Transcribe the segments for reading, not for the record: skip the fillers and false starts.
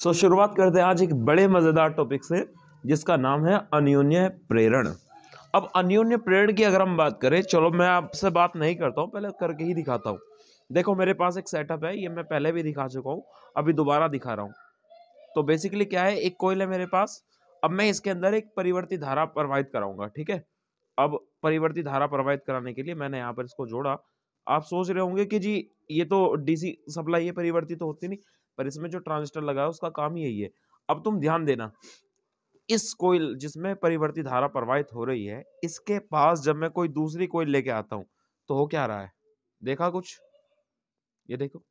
शुरुआत करते हैं आज एक बड़े मजेदार टॉपिक से जिसका नाम है अन्योन्य प्रेरण। अब अन्योन्य प्रेरण की अगर हम बात करें, चलो मैं आपसे बात नहीं करता हूं, पहले करके ही दिखाता हूं। देखो मेरे पास एक सेटअप है, ये मैं पहले भी दिखा चुका हूं, अभी दोबारा दिखा रहा हूं। तो बेसिकली क्या है, एक कॉइल है मेरे पास। अब मैं इसके अंदर एक परिवर्ती धारा प्रवाहित कराऊंगा, ठीक है। अब परिवर्ती धारा प्रवाहित कराने के लिए मैंने यहाँ पर इसको जोड़ा। आप सोच रहे होंगे कि जी ये तो डीसी सप्लाई है, परिवर्तित तो होती नहीं, पर इसमें जो ट्रांजिस्टर लगा है उसका काम ही यही है। अब तुम ध्यान देना, इस कोईल जिसमें परिवर्ती धारा प्रवाहित हो रही है, इसके पास जब मैं कोई दूसरी कोईल लेके आता हूं तो हो क्या रहा है, देखा कुछ? ये देखो,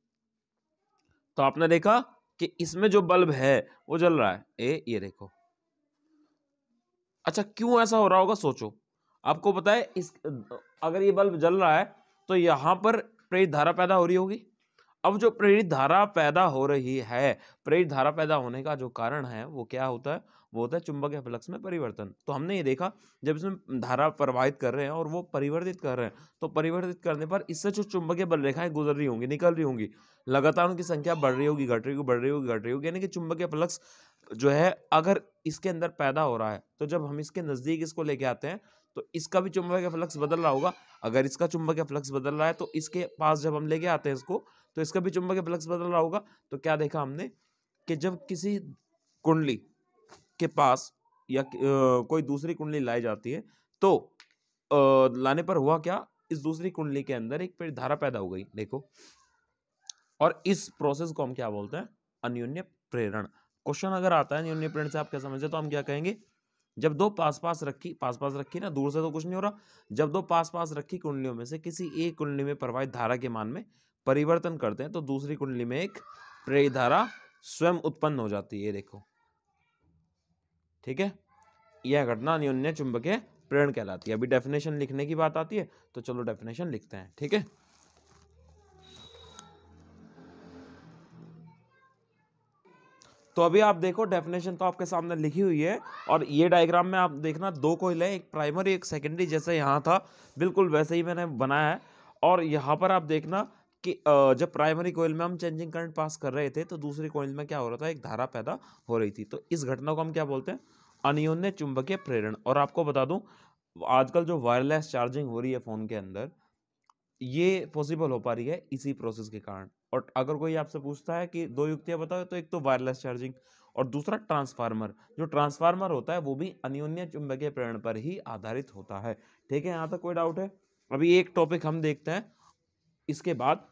तो आपने देखा कि इसमें जो बल्ब है वो जल रहा है, ये देखो। अच्छा, क्यों ऐसा हो रहा होगा सोचो। आपको पता है इस अगर ये बल्ब जल रहा है तो यहां पर प्रेरित धारा पैदा हो रही होगी। अब जो प्रेरित धारा पैदा हो रही है, प्रेरित धारा पैदा होने का जो कारण है वो क्या होता है, वो होता है चुंबकीय फ्लक्स में परिवर्तन। तो हमने ये देखा, जब इसमें धारा प्रवाहित कर रहे हैं और वो परिवर्तित कर रहे हैं, तो परिवर्तित करने पर इससे जो चुंबकीय बल रेखाएं गुजर रही होंगी, निकल रही होंगी, लगातार उनकी संख्या बढ़ रही होगी, घट रही होगी, बढ़ रही होगी, घट रही होगी, यानी कि चुंबकीय फ्लक्स जो है अगर इसके अंदर पैदा हो रहा है, तो जब हम इसके नजदीक इसको लेके आते हैं तो इसका भी चुंबकीय फ्लक्स बदल रहा होगा। अगर इसका चुंबकीय फ्लक्स बदल रहा है तो इसके पास जब हम लेके आते हैं इसको, तो इसका भी चुंबकीय फ्लक्स बदल रहा होगा। तो क्या देखा हमने कि जब किसी कुंडली के पास या कोई दूसरी कुंडली लाई जाती है, तो लाने पर हुआ क्या, इस दूसरी कुंडली के अंदर एक प्रेरित धारा पैदा हो गई, देखो। और इस प्रोसेस को हम क्या बोलते हैं, अन्योन्य प्रेरण। क्वेश्चन अगर आता है अन्योन्य प्रेरण से आप क्या समझते, तो हम क्या कहेंगे, जब दो पास पास रखी ना, दूर से तो कुछ नहीं हो रहा, जब दो पास पास रखी कुंडलियों में से किसी एक कुंडली में प्रवाहित धारा के मान में परिवर्तन करते हैं तो दूसरी कुंडली में एक प्रेरित धारा स्वयं उत्पन्न हो जाती है, ये देखो, ठीक है। यह घटना अन्योन्य चुंबकीय प्रेरण कहलाती है। अभी डेफिनेशन लिखने की बात आती है, तो चलो डेफिनेशन लिखते हैं, ठीक है। तो अभी आप देखो, डेफिनेशन तो आपके सामने लिखी हुई है, और ये डायग्राम में आप देखना, दो कोयल है, एक प्राइमरी एक सेकेंडरी, जैसे यहाँ था बिल्कुल वैसे ही मैंने बनाया है। और यहाँ पर आप देखना कि जब प्राइमरी कोयल में हम चेंजिंग करंट पास कर रहे थे, तो दूसरी कोयल में क्या हो रहा था, एक धारा पैदा हो रही थी। तो इस घटना को हम क्या बोलते हैं, अन्योन्य चुंबकीय प्रेरण। और आपको बता दूं, आजकल जो वायरलेस चार्जिंग हो रही है फोन के अंदर, ये पॉसिबल हो पा रही है इसी प्रोसेस के कारण। और अगर कोई आपसे पूछता है कि दो युक्तियां बताओ, तो एक तो वायरलेस चार्जिंग और दूसरा ट्रांसफार्मर। जो ट्रांसफार्मर होता है वो भी अन्योन्य चुंबकीय प्रेरण पर ही आधारित होता है, ठीक है। यहाँ तक कोई डाउट है? अभी एक टॉपिक हम देखते हैं, इसके बाद